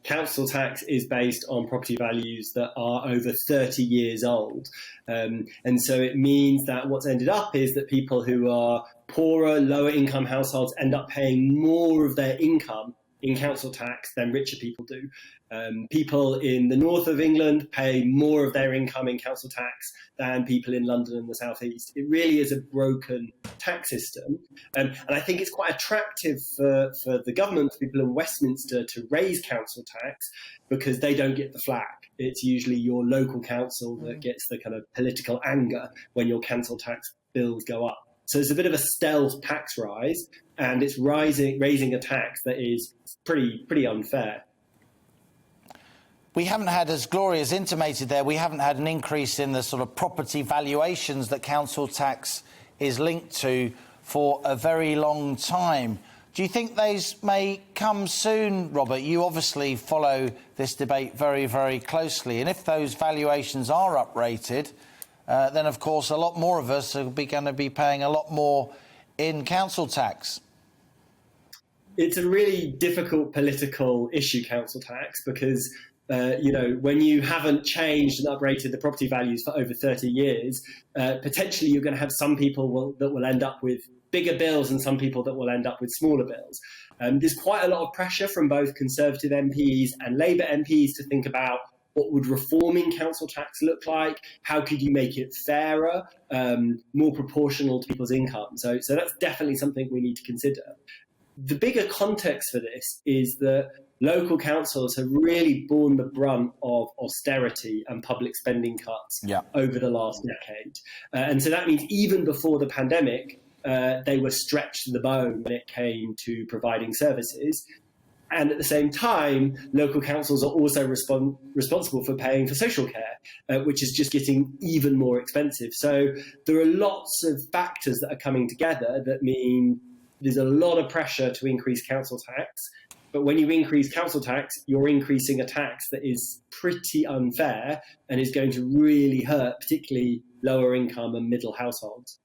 council tax is based on property values that are over 30 years old. And so it means that what's ended up is that people who are poorer, lower income households end up paying more of their income in council tax than richer people do. People in the north of England pay more of their income in council tax than people in London and the southeast. It really is a broken tax system. And I think it's quite attractive for the government, for people in Westminster, to raise council tax because they don't get the flack. It's usually your local council that gets the kind of political anger when your council tax bills go up. So it's a bit of a stealth tax rise, and it's raising a tax that is pretty unfair. We haven't had, as Gloria's intimated there, we haven't had an increase in the sort of property valuations that council tax is linked to for a very long time. Do you think those may come soon, Robert? You obviously follow this debate very, very closely. And if those valuations are uprated, then, of course, a lot more of us are going to be paying a lot more in council tax. It's a really difficult political issue, council tax, because when you haven't changed and uprated the property values for over 30 years, potentially you're going to have some people that will end up with bigger bills and some people that will end up with smaller bills. There's quite a lot of pressure from both Conservative MPs and Labour MPs to think about what would reforming council tax look like? How could you make it fairer, more proportional to people's income? So that's definitely something we need to consider. The bigger context for this is that local councils have really borne the brunt of austerity and public spending cuts over the last decade. And so that means even before the pandemic, they were stretched to the bone when it came to providing services. And at the same time, local councils are also responsible for paying for social care, which is just getting even more expensive. So there are lots of factors that are coming together that mean there's a lot of pressure to increase council tax. But when you increase council tax, you're increasing a tax that is pretty unfair and is going to really hurt, particularly lower income and middle households.